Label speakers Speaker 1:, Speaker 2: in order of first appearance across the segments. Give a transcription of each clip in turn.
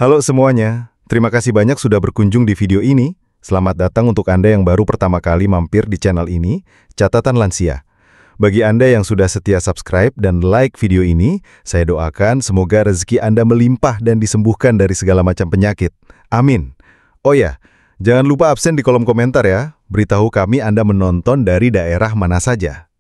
Speaker 1: Halo semuanya, terima kasih banyak sudah berkunjung di video ini. Selamat datang untuk Anda yang baru pertama kali mampir di channel ini, Catatan Lansia. Bagi Anda yang sudah setia subscribe dan like video ini, saya doakan semoga rezeki Anda melimpah dan disembuhkan dari segala macam penyakit. Amin. Oh ya, jangan lupa absen di kolom komentar ya. Beritahu kami Anda menonton dari daerah mana saja.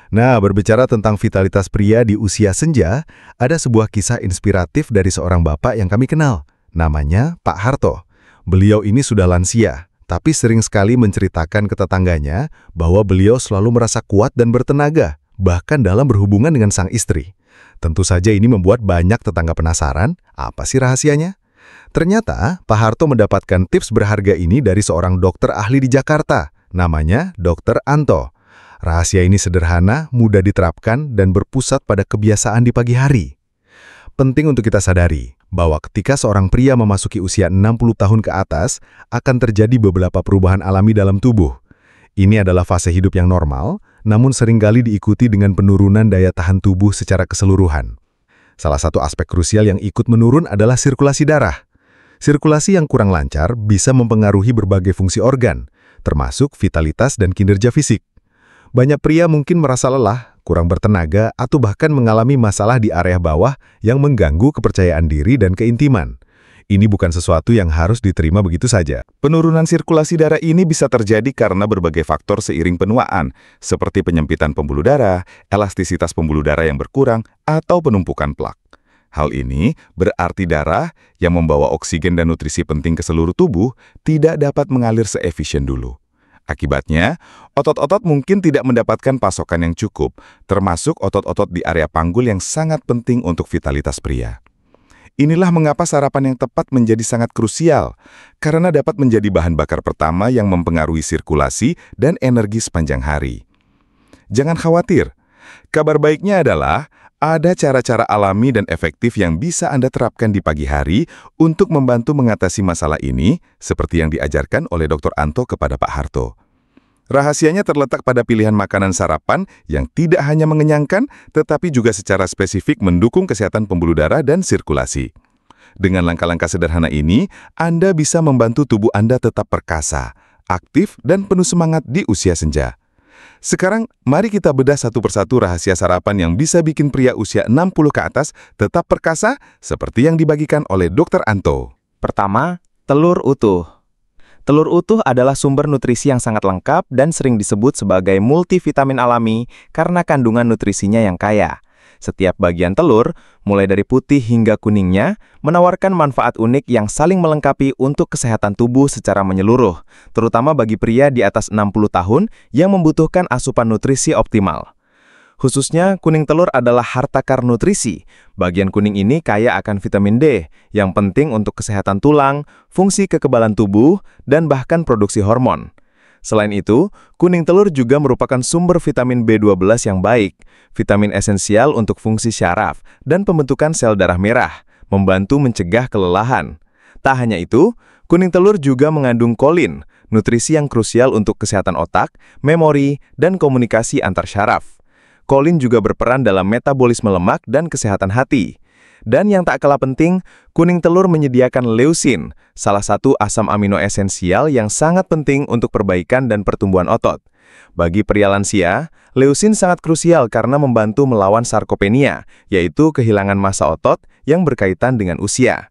Speaker 1: Nah, berbicara tentang vitalitas pria di usia senja, ada sebuah kisah inspiratif dari seorang bapak yang kami kenal. Namanya Pak Harto. Beliau ini sudah lansia, tapi sering sekali menceritakan ke tetangganya bahwa beliau selalu merasa kuat dan bertenaga, bahkan dalam berhubungan dengan sang istri. Tentu saja ini membuat banyak tetangga penasaran, apa sih rahasianya? Ternyata, Pak Harto mendapatkan tips berharga ini dari seorang dokter ahli di Jakarta, namanya Dr. Anto. Rahasia ini sederhana, mudah diterapkan, dan berpusat pada kebiasaan di pagi hari. Penting untuk kita sadari bahwa ketika seorang pria memasuki usia 60 tahun ke atas, akan terjadi beberapa perubahan alami dalam tubuh. Ini adalah fase hidup yang normal, namun seringkali diikuti dengan penurunan daya tahan tubuh secara keseluruhan. Salah satu aspek krusial yang ikut menurun adalah sirkulasi darah. Sirkulasi yang kurang lancar bisa mempengaruhi berbagai fungsi organ, termasuk vitalitas dan kinerja fisik. Banyak pria mungkin merasa lelah, kurang bertenaga, atau bahkan mengalami masalah di area bawah yang mengganggu kepercayaan diri dan keintiman. Ini bukan sesuatu yang harus diterima begitu saja.
Speaker 2: Penurunan sirkulasi darah ini bisa terjadi karena berbagai faktor seiring penuaan, seperti penyempitan pembuluh darah, elastisitas pembuluh darah yang berkurang, atau penumpukan plak. Hal ini berarti darah yang membawa oksigen dan nutrisi penting ke seluruh tubuh tidak dapat mengalir seefisien dulu. Akibatnya, otot-otot mungkin tidak mendapatkan pasokan yang cukup, termasuk otot-otot di area panggul yang sangat penting untuk vitalitas pria. Inilah mengapa sarapan yang tepat menjadi sangat krusial, karena dapat menjadi bahan bakar pertama yang mempengaruhi sirkulasi dan energi sepanjang hari. Jangan khawatir, kabar baiknya adalah ada cara-cara alami dan efektif yang bisa Anda terapkan di pagi hari untuk membantu mengatasi masalah ini, seperti yang diajarkan oleh Dr. Anto kepada Pak Harto. Rahasianya terletak pada pilihan makanan sarapan yang tidak hanya mengenyangkan, tetapi juga secara spesifik mendukung kesehatan pembuluh darah dan sirkulasi. Dengan langkah-langkah sederhana ini, Anda bisa membantu tubuh Anda tetap perkasa, aktif, dan penuh semangat di usia senja. Sekarang, mari kita bedah satu persatu rahasia sarapan yang bisa bikin pria usia 60 ke atas tetap perkasa seperti yang dibagikan oleh Dr. Anto.
Speaker 3: Pertama, telur utuh. Telur utuh adalah sumber nutrisi yang sangat lengkap dan sering disebut sebagai multivitamin alami karena kandungan nutrisinya yang kaya. Setiap bagian telur, mulai dari putih hingga kuningnya, menawarkan manfaat unik yang saling melengkapi untuk kesehatan tubuh secara menyeluruh, terutama bagi pria di atas 60 tahun yang membutuhkan asupan nutrisi optimal. Khususnya, kuning telur adalah harta karun nutrisi. Bagian kuning ini kaya akan vitamin D, yang penting untuk kesehatan tulang, fungsi kekebalan tubuh, dan bahkan produksi hormon. Selain itu, kuning telur juga merupakan sumber vitamin B12 yang baik, vitamin esensial untuk fungsi syaraf dan pembentukan sel darah merah, membantu mencegah kelelahan. Tak hanya itu, kuning telur juga mengandung kolin, nutrisi yang krusial untuk kesehatan otak, memori, dan komunikasi antar syaraf. Kolin juga berperan dalam metabolisme lemak dan kesehatan hati. Dan yang tak kalah penting, kuning telur menyediakan leusin, salah satu asam amino esensial yang sangat penting untuk perbaikan dan pertumbuhan otot. Bagi pria lansia, leusin sangat krusial karena membantu melawan sarkopenia, yaitu kehilangan massa otot yang berkaitan dengan usia.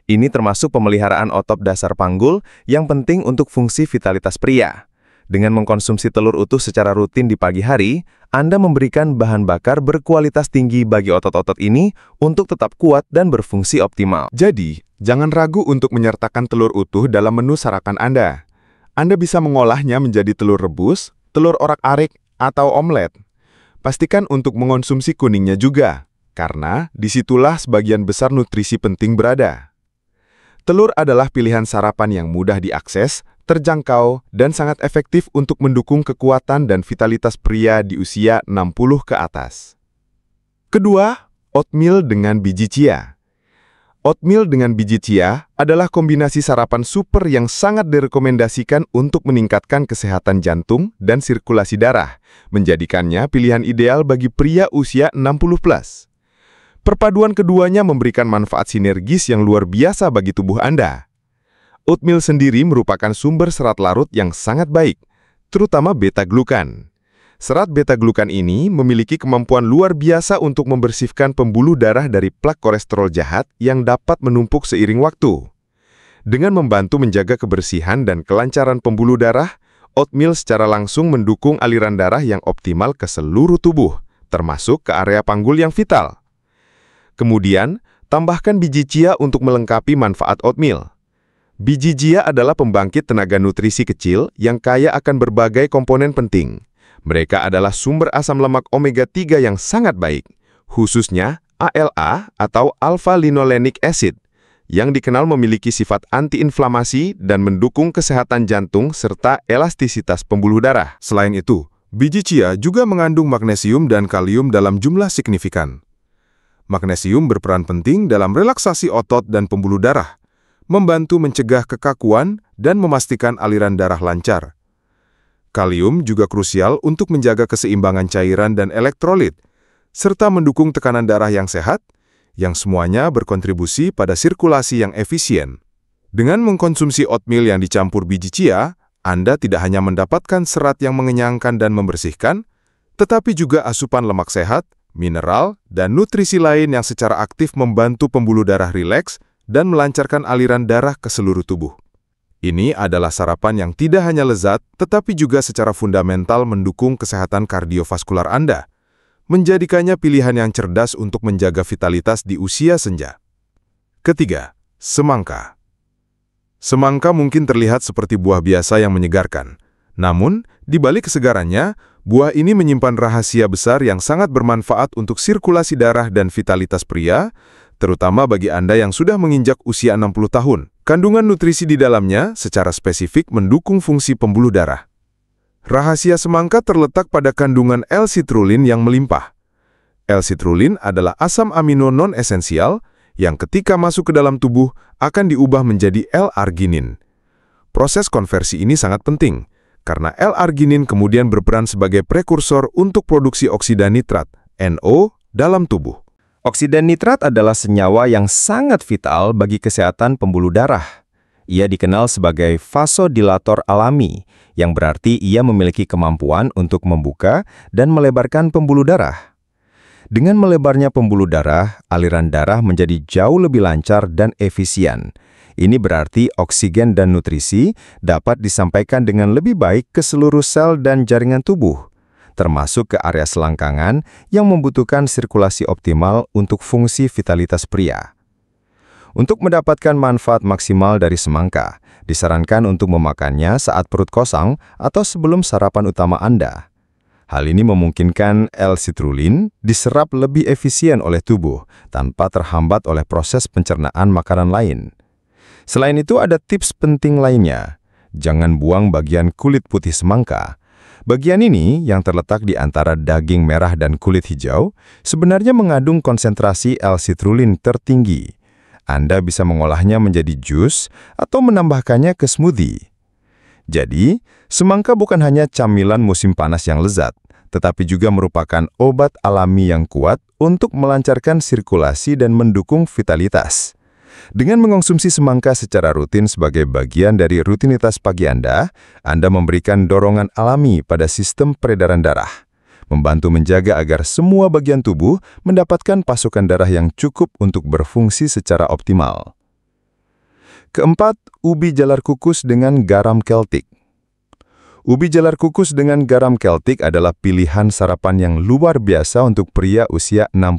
Speaker 3: Ini termasuk pemeliharaan otot dasar panggul yang penting untuk fungsi vitalitas pria. Dengan mengkonsumsi telur utuh secara rutin di pagi hari, Anda memberikan bahan bakar berkualitas tinggi bagi otot-otot ini untuk tetap kuat dan berfungsi optimal.
Speaker 2: Jadi, jangan ragu untuk menyertakan telur utuh dalam menu sarapan Anda. Anda bisa mengolahnya menjadi telur rebus, telur orak-arik, atau omelet. Pastikan untuk mengonsumsi kuningnya juga, karena disitulah sebagian besar nutrisi penting berada. Telur adalah pilihan sarapan yang mudah diakses, terjangkau, dan sangat efektif untuk mendukung kekuatan dan vitalitas pria di usia 60 ke atas. Kedua, oatmeal dengan biji chia. Oatmeal dengan biji chia adalah kombinasi sarapan super yang sangat direkomendasikan untuk meningkatkan kesehatan jantung dan sirkulasi darah, menjadikannya pilihan ideal bagi pria usia 60+. Perpaduan keduanya memberikan manfaat sinergis yang luar biasa bagi tubuh Anda. Oatmeal sendiri merupakan sumber serat larut yang sangat baik, terutama beta-glukan. Serat beta-glukan ini memiliki kemampuan luar biasa untuk membersihkan pembuluh darah dari plak kolesterol jahat yang dapat menumpuk seiring waktu. Dengan membantu menjaga kebersihan dan kelancaran pembuluh darah, oatmeal secara langsung mendukung aliran darah yang optimal ke seluruh tubuh, termasuk ke area panggul yang vital. Kemudian, tambahkan biji chia untuk melengkapi manfaat oatmeal. Biji chia adalah pembangkit tenaga nutrisi kecil yang kaya akan berbagai komponen penting. Mereka adalah sumber asam lemak omega-3 yang sangat baik, khususnya ALA atau alpha-linolenic acid, yang dikenal memiliki sifat antiinflamasi dan mendukung kesehatan jantung serta elastisitas pembuluh darah. Selain itu, biji chia juga mengandung magnesium dan kalium dalam jumlah signifikan. Magnesium berperan penting dalam relaksasi otot dan pembuluh darah, membantu mencegah kekakuan dan memastikan aliran darah lancar. Kalium juga krusial untuk menjaga keseimbangan cairan dan elektrolit, serta mendukung tekanan darah yang sehat, yang semuanya berkontribusi pada sirkulasi yang efisien. Dengan mengkonsumsi oatmeal yang dicampur biji chia, Anda tidak hanya mendapatkan serat yang mengenyangkan dan membersihkan, tetapi juga asupan lemak sehat, mineral, dan nutrisi lain yang secara aktif membantu pembuluh darah rileks dan melancarkan aliran darah ke seluruh tubuh. Ini adalah sarapan yang tidak hanya lezat, tetapi juga secara fundamental mendukung kesehatan kardiovaskular Anda, menjadikannya pilihan yang cerdas untuk menjaga vitalitas di usia senja. Ketiga, semangka. Semangka mungkin terlihat seperti buah biasa yang menyegarkan. Namun, di balik kesegarannya, buah ini menyimpan rahasia besar yang sangat bermanfaat untuk sirkulasi darah dan vitalitas pria, terutama bagi Anda yang sudah menginjak usia 60 tahun. Kandungan nutrisi di dalamnya secara spesifik mendukung fungsi pembuluh darah. Rahasia semangka terletak pada kandungan L-citrulline yang melimpah. L-citrulline adalah asam amino non-esensial yang ketika masuk ke dalam tubuh akan diubah menjadi L-arginin. Proses konversi ini sangat penting, karena L-arginin kemudian berperan sebagai prekursor untuk produksi oksida nitrat, NO, dalam tubuh.
Speaker 3: Oksida nitrat adalah senyawa yang sangat vital bagi kesehatan pembuluh darah. Ia dikenal sebagai vasodilator alami, yang berarti ia memiliki kemampuan untuk membuka dan melebarkan pembuluh darah. Dengan melebarnya pembuluh darah, aliran darah menjadi jauh lebih lancar dan efisien. Ini berarti oksigen dan nutrisi dapat disampaikan dengan lebih baik ke seluruh sel dan jaringan tubuh, termasuk ke area selangkangan yang membutuhkan sirkulasi optimal untuk fungsi vitalitas pria. Untuk mendapatkan manfaat maksimal dari semangka, disarankan untuk memakannya saat perut kosong atau sebelum sarapan utama Anda. Hal ini memungkinkan L-citrulline diserap lebih efisien oleh tubuh tanpa terhambat oleh proses pencernaan makanan lain. Selain itu ada tips penting lainnya. Jangan buang bagian kulit putih semangka. Bagian ini, yang terletak di antara daging merah dan kulit hijau, sebenarnya mengandung konsentrasi L-citrulline tertinggi. Anda bisa mengolahnya menjadi jus atau menambahkannya ke smoothie. Jadi, semangka bukan hanya camilan musim panas yang lezat, tetapi juga merupakan obat alami yang kuat untuk melancarkan sirkulasi dan mendukung vitalitas. Dengan mengonsumsi semangka secara rutin sebagai bagian dari rutinitas pagi Anda memberikan dorongan alami pada sistem peredaran darah, membantu menjaga agar semua bagian tubuh mendapatkan pasokan darah yang cukup untuk berfungsi secara optimal. Keempat, ubi jalar kukus dengan garam Celtic. Ubi jalar kukus dengan garam Celtic adalah pilihan sarapan yang luar biasa untuk pria usia 60+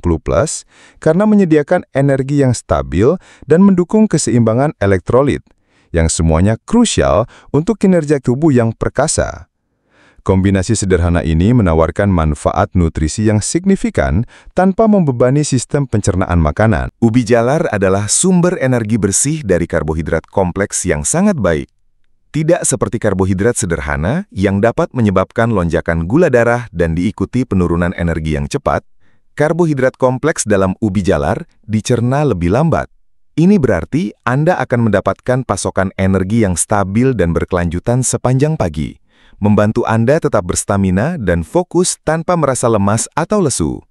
Speaker 3: karena menyediakan energi yang stabil dan mendukung keseimbangan elektrolit, yang semuanya krusial untuk kinerja tubuh yang perkasa. Kombinasi sederhana ini menawarkan manfaat nutrisi yang signifikan tanpa membebani sistem pencernaan makanan.
Speaker 2: Ubi jalar adalah sumber energi bersih dari karbohidrat kompleks yang sangat baik. Tidak seperti karbohidrat sederhana yang dapat menyebabkan lonjakan gula darah dan diikuti penurunan energi yang cepat, karbohidrat kompleks dalam ubi jalar dicerna lebih lambat. Ini berarti Anda akan mendapatkan pasokan energi yang stabil dan berkelanjutan sepanjang pagi, membantu Anda tetap berstamina dan fokus tanpa merasa lemas atau lesu.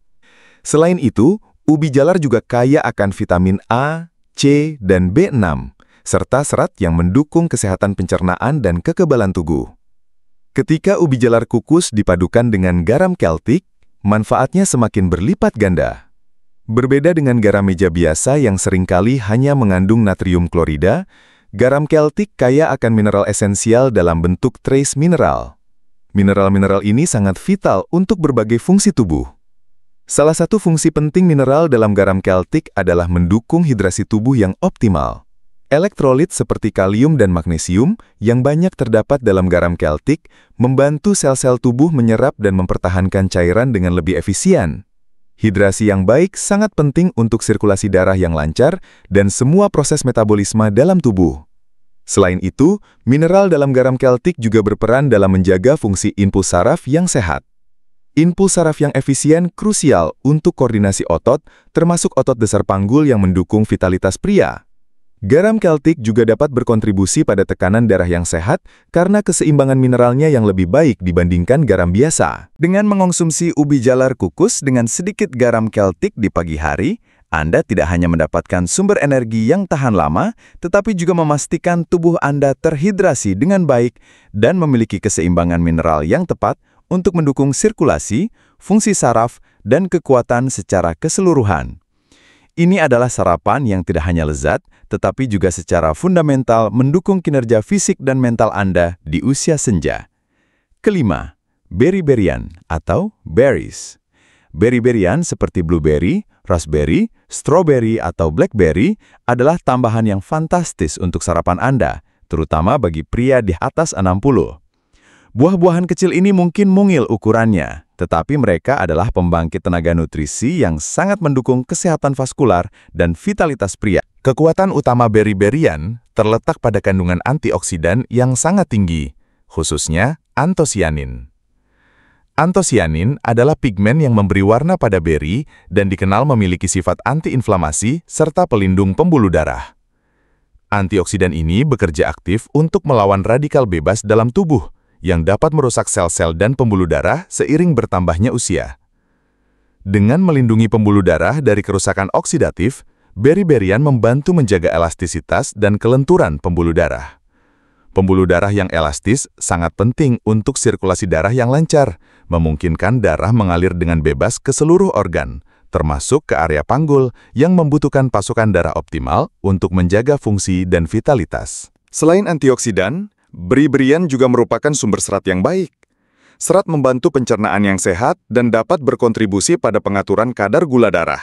Speaker 2: Selain itu, Ubi jalar juga kaya akan vitamin A, C, dan B6, serta serat yang mendukung kesehatan pencernaan dan kekebalan tubuh. Ketika ubi jalar kukus dipadukan dengan garam Celtic, manfaatnya semakin berlipat ganda. Berbeda dengan garam meja biasa yang seringkali hanya mengandung natrium klorida, garam Celtic kaya akan mineral esensial dalam bentuk trace mineral. Mineral-mineral ini sangat vital untuk berbagai fungsi tubuh. Salah satu fungsi penting mineral dalam garam Celtic adalah mendukung hidrasi tubuh yang optimal. Elektrolit seperti kalium dan magnesium yang banyak terdapat dalam garam Celtic membantu sel-sel tubuh menyerap dan mempertahankan cairan dengan lebih efisien. Hidrasi yang baik sangat penting untuk sirkulasi darah yang lancar dan semua proses metabolisme dalam tubuh. Selain itu, mineral dalam garam Celtic juga berperan dalam menjaga fungsi impuls saraf yang sehat. Impuls saraf yang efisien krusial untuk koordinasi otot, termasuk otot dasar panggul yang mendukung vitalitas pria. Garam Celtic juga dapat berkontribusi pada tekanan darah yang sehat karena keseimbangan mineralnya yang lebih baik dibandingkan garam biasa. Dengan mengonsumsi ubi jalar kukus dengan sedikit garam Celtic di pagi hari, Anda tidak hanya mendapatkan sumber energi yang tahan lama, tetapi juga memastikan tubuh Anda terhidrasi dengan baik dan memiliki keseimbangan mineral yang tepat untuk mendukung sirkulasi, fungsi saraf, dan kekuatan secara keseluruhan. Ini adalah sarapan yang tidak hanya lezat, tetapi juga secara fundamental mendukung kinerja fisik dan mental Anda di usia senja. Kelima, berry-berryan atau berries. Berry-berryan seperti blueberry, raspberry, strawberry, atau blackberry adalah tambahan yang fantastis untuk sarapan Anda, terutama bagi pria di atas 60. Buah-buahan kecil ini mungkin mungil ukurannya, tetapi mereka adalah pembangkit tenaga nutrisi yang sangat mendukung kesehatan vaskular dan vitalitas pria. Kekuatan utama berry-berryan terletak pada kandungan antioksidan yang sangat tinggi, khususnya antosianin. Antosianin adalah pigmen yang memberi warna pada beri dan dikenal memiliki sifat antiinflamasi serta pelindung pembuluh darah. Antioksidan ini bekerja aktif untuk melawan radikal bebas dalam tubuh, yang dapat merusak sel-sel dan pembuluh darah seiring bertambahnya usia. Dengan melindungi pembuluh darah dari kerusakan oksidatif, berry-berryan membantu menjaga elastisitas dan kelenturan pembuluh darah. Pembuluh darah yang elastis sangat penting untuk sirkulasi darah yang lancar, memungkinkan darah mengalir dengan bebas ke seluruh organ, termasuk ke area panggul yang membutuhkan pasokan darah optimal untuk menjaga fungsi dan vitalitas. Selain antioksidan, berry-berryan juga merupakan sumber serat yang baik. Serat membantu pencernaan yang sehat dan dapat berkontribusi pada pengaturan kadar gula darah,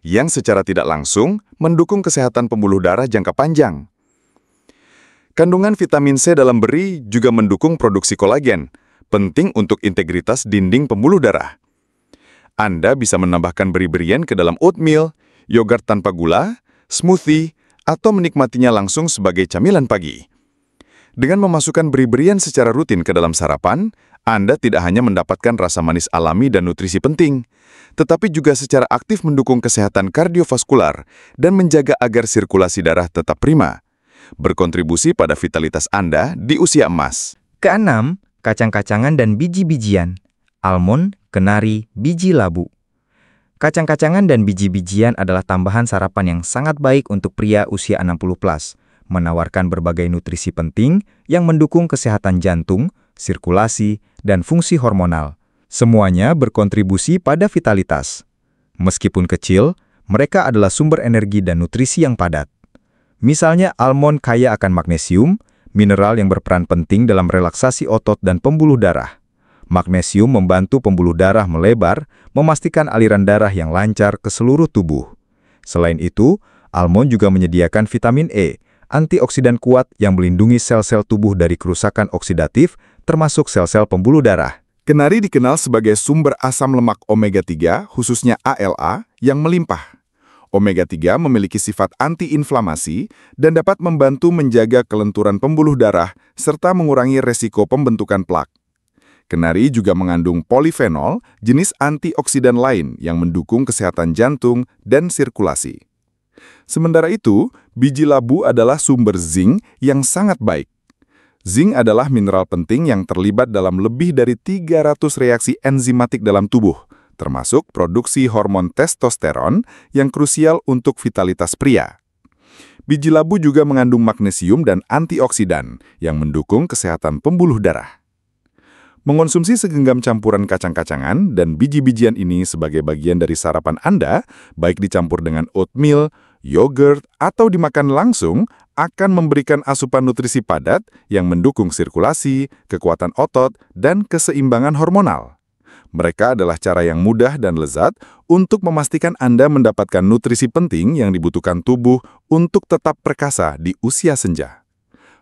Speaker 2: yang secara tidak langsung mendukung kesehatan pembuluh darah jangka panjang. Kandungan vitamin C dalam beri juga mendukung produksi kolagen, penting untuk integritas dinding pembuluh darah. Anda bisa menambahkan berry-berryan ke dalam oatmeal, yogurt tanpa gula, smoothie, atau menikmatinya langsung sebagai camilan pagi. Dengan memasukkan berry-berryan secara rutin ke dalam sarapan, Anda tidak hanya mendapatkan rasa manis alami dan nutrisi penting, tetapi juga secara aktif mendukung kesehatan kardiovaskular dan menjaga agar sirkulasi darah tetap prima, berkontribusi pada vitalitas Anda di usia emas.
Speaker 3: Keenam, kacang-kacangan dan biji-bijian. Almond, kenari, biji labu. Kacang-kacangan dan biji-bijian adalah tambahan sarapan yang sangat baik untuk pria usia 60+. Menawarkan berbagai nutrisi penting yang mendukung kesehatan jantung, sirkulasi, dan fungsi hormonal. Semuanya berkontribusi pada vitalitas. Meskipun kecil, mereka adalah sumber energi dan nutrisi yang padat. Misalnya, almond kaya akan magnesium, mineral yang berperan penting dalam relaksasi otot dan pembuluh darah. Magnesium membantu pembuluh darah melebar, memastikan aliran darah yang lancar ke seluruh tubuh. Selain itu, almond juga menyediakan vitamin E, antioksidan kuat yang melindungi sel-sel tubuh dari kerusakan oksidatif, termasuk sel-sel pembuluh darah.
Speaker 2: Kenari dikenal sebagai sumber asam lemak omega-3, khususnya ALA, yang melimpah. Omega-3 memiliki sifat antiinflamasi dan dapat membantu menjaga kelenturan pembuluh darah serta mengurangi resiko pembentukan plak. Kenari juga mengandung polifenol, jenis antioksidan lain yang mendukung kesehatan jantung dan sirkulasi. Sementara itu, biji labu adalah sumber zinc yang sangat baik. Zinc adalah mineral penting yang terlibat dalam lebih dari 300 reaksi enzimatik dalam tubuh, termasuk produksi hormon testosteron yang krusial untuk vitalitas pria. Biji labu juga mengandung magnesium dan antioksidan yang mendukung kesehatan pembuluh darah. Mengonsumsi segenggam campuran kacang-kacangan dan biji-bijian ini sebagai bagian dari sarapan Anda, baik dicampur dengan oatmeal, yogurt, atau dimakan langsung, akan memberikan asupan nutrisi padat yang mendukung sirkulasi, kekuatan otot, dan keseimbangan hormonal. Mereka adalah cara yang mudah dan lezat untuk memastikan Anda mendapatkan nutrisi penting yang dibutuhkan tubuh untuk tetap perkasa di usia senja.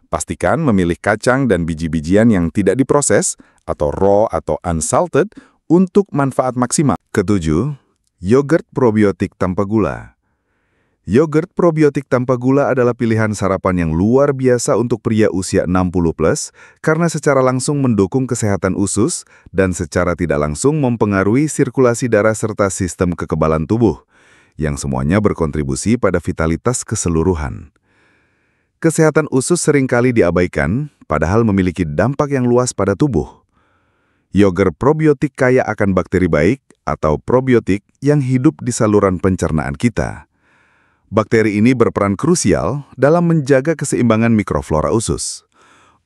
Speaker 2: Pastikan memilih kacang dan biji-bijian yang tidak diproses atau raw atau unsalted untuk manfaat maksimal.
Speaker 1: Ketujuh, yogurt probiotik tanpa gula. Yogurt probiotik tanpa gula adalah pilihan sarapan yang luar biasa untuk pria usia 60+ karena secara langsung mendukung kesehatan usus dan secara tidak langsung mempengaruhi sirkulasi darah serta sistem kekebalan tubuh, yang semuanya berkontribusi pada vitalitas keseluruhan. Kesehatan usus seringkali diabaikan, padahal memiliki dampak yang luas pada tubuh. Yogurt probiotik kaya akan bakteri baik atau probiotik yang hidup di saluran pencernaan kita. Bakteri ini berperan krusial dalam menjaga keseimbangan mikroflora usus.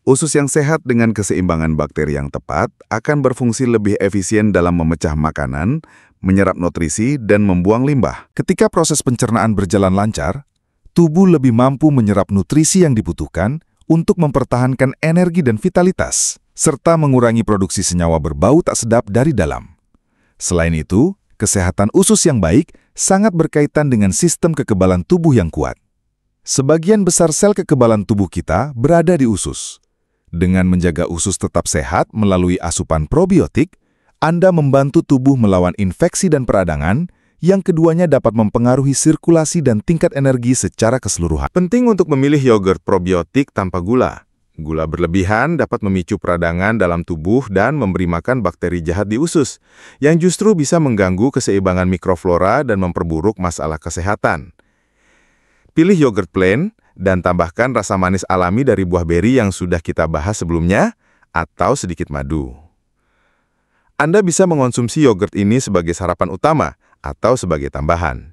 Speaker 1: Usus yang sehat dengan keseimbangan bakteri yang tepat akan berfungsi lebih efisien dalam memecah makanan, menyerap nutrisi, dan membuang limbah. Ketika proses pencernaan berjalan lancar, tubuh lebih mampu menyerap nutrisi yang dibutuhkan untuk mempertahankan energi dan vitalitas, serta mengurangi produksi senyawa berbau tak sedap dari dalam. Selain itu, kesehatan usus yang baik sangat berkaitan dengan sistem kekebalan tubuh yang kuat. Sebagian besar sel kekebalan tubuh kita berada di usus. Dengan menjaga usus tetap sehat melalui asupan probiotik, Anda membantu tubuh melawan infeksi dan peradangan, yang keduanya dapat mempengaruhi sirkulasi dan tingkat energi secara keseluruhan. Penting untuk memilih yogurt probiotik tanpa gula. Gula berlebihan dapat memicu peradangan dalam tubuh dan memberi makan bakteri jahat di usus, yang justru bisa mengganggu keseimbangan mikroflora dan memperburuk masalah kesehatan. Pilih yogurt plain dan tambahkan rasa manis alami dari buah beri yang sudah kita bahas sebelumnya, atau sedikit madu. Anda bisa mengonsumsi yogurt ini sebagai sarapan utama atau sebagai tambahan.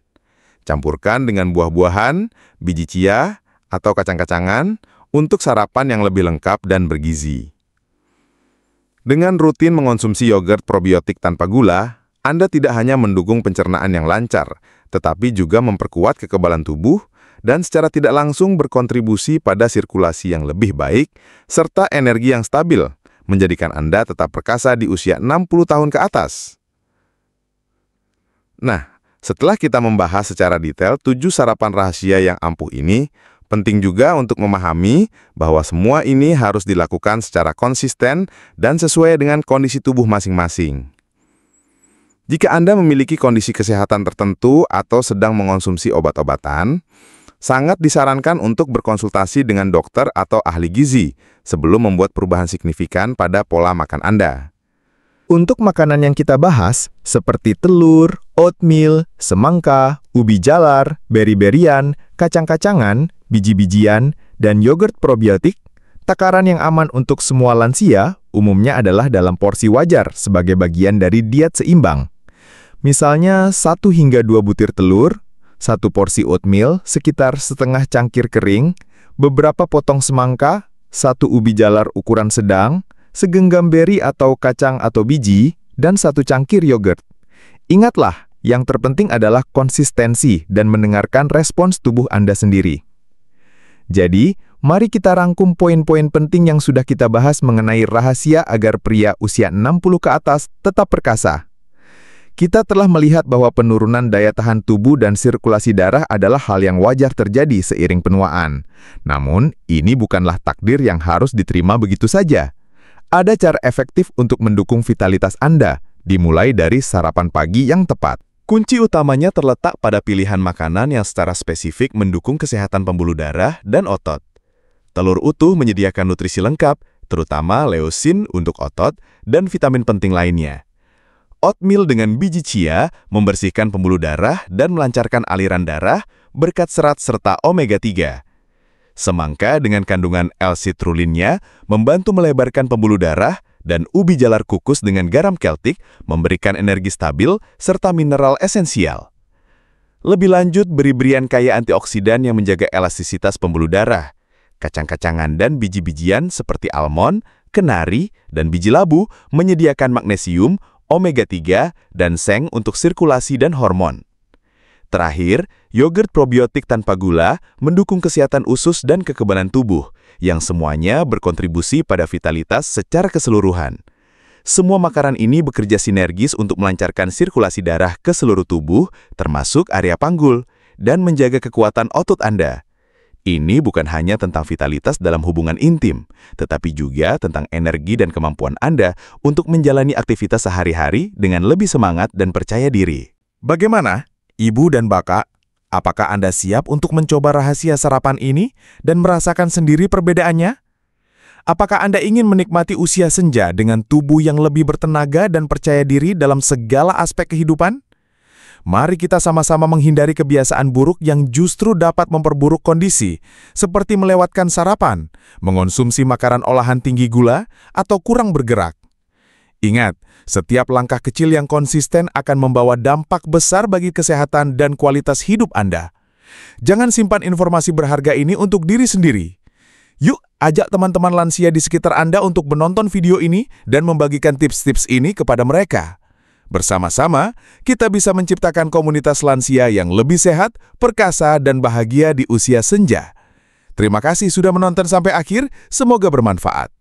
Speaker 1: Campurkan dengan buah-buahan, biji chia, atau kacang-kacangan untuk sarapan yang lebih lengkap dan bergizi. Dengan rutin mengonsumsi yogurt probiotik tanpa gula, Anda tidak hanya mendukung pencernaan yang lancar, tetapi juga memperkuat kekebalan tubuh dan secara tidak langsung berkontribusi pada sirkulasi yang lebih baik serta energi yang stabil, menjadikan Anda tetap perkasa di usia 60 tahun ke atas. Nah, setelah kita membahas secara detail 7 sarapan rahasia yang ampuh ini, penting juga untuk memahami bahwa semua ini harus dilakukan secara konsisten dan sesuai dengan kondisi tubuh masing-masing. Jika Anda memiliki kondisi kesehatan tertentu atau sedang mengonsumsi obat-obatan, sangat disarankan untuk berkonsultasi dengan dokter atau ahli gizi sebelum membuat perubahan signifikan pada pola makan Anda. Untuk makanan yang kita bahas, seperti telur, oatmeal, semangka, ubi jalar, beri-berian, kacang-kacangan, biji-bijian, dan yogurt probiotik, takaran yang aman untuk semua lansia umumnya adalah dalam porsi wajar sebagai bagian dari diet seimbang. Misalnya 1 hingga 2 butir telur, 1 porsi oatmeal sekitar setengah cangkir kering, beberapa potong semangka, 1 ubi jalar ukuran sedang, segenggam beri atau kacang atau biji, dan 1 cangkir yogurt. Ingatlah, yang terpenting adalah konsistensi dan mendengarkan respons tubuh Anda sendiri. Jadi, mari kita rangkum poin-poin penting yang sudah kita bahas mengenai rahasia agar pria usia 60 ke atas tetap perkasa. Kita telah melihat bahwa penurunan daya tahan tubuh dan sirkulasi darah adalah hal yang wajar terjadi seiring penuaan. Namun, ini bukanlah takdir yang harus diterima begitu saja. Ada cara efektif untuk mendukung vitalitas Anda, dimulai dari sarapan pagi yang tepat. Kunci utamanya terletak pada pilihan makanan yang secara spesifik mendukung kesehatan pembuluh darah dan otot. Telur utuh menyediakan nutrisi lengkap, terutama leusin untuk otot dan vitamin penting lainnya. Oatmeal dengan biji chia membersihkan pembuluh darah dan melancarkan aliran darah berkat serat serta omega-3. Semangka dengan kandungan L-citrullinnya membantu melebarkan pembuluh darah
Speaker 2: dan ubi jalar kukus dengan garam Celtic memberikan energi stabil serta mineral esensial. Lebih lanjut, beri-berian kaya antioksidan yang menjaga elastisitas pembuluh darah. Kacang-kacangan dan biji-bijian seperti almond, kenari, dan biji labu menyediakan magnesium, omega-3, dan seng untuk sirkulasi dan hormon. Terakhir, yogurt probiotik tanpa gula mendukung kesehatan usus dan kekebalan tubuh, yang semuanya berkontribusi pada vitalitas secara keseluruhan. Semua makanan ini bekerja sinergis untuk melancarkan sirkulasi darah ke seluruh tubuh, termasuk area panggul, dan menjaga kekuatan otot Anda. Ini bukan hanya tentang vitalitas dalam hubungan intim, tetapi juga tentang energi dan kemampuan Anda untuk menjalani aktivitas sehari-hari dengan lebih semangat dan percaya diri.
Speaker 1: Bagaimana, Ibu dan Bapak? Apakah Anda siap untuk mencoba rahasia sarapan ini dan merasakan sendiri perbedaannya? Apakah Anda ingin menikmati usia senja dengan tubuh yang lebih bertenaga dan percaya diri dalam segala aspek kehidupan? Mari kita sama-sama menghindari kebiasaan buruk yang justru dapat memperburuk kondisi, seperti melewatkan sarapan, mengonsumsi makanan olahan tinggi gula, atau kurang bergerak. Ingat, setiap langkah kecil yang konsisten akan membawa dampak besar bagi kesehatan dan kualitas hidup Anda. Jangan simpan informasi berharga ini untuk diri sendiri. Yuk, ajak teman-teman lansia di sekitar Anda untuk menonton video ini dan membagikan tips-tips ini kepada mereka. Bersama-sama, kita bisa menciptakan komunitas lansia yang lebih sehat, perkasa, dan bahagia di usia senja. Terima kasih sudah menonton sampai akhir, semoga bermanfaat.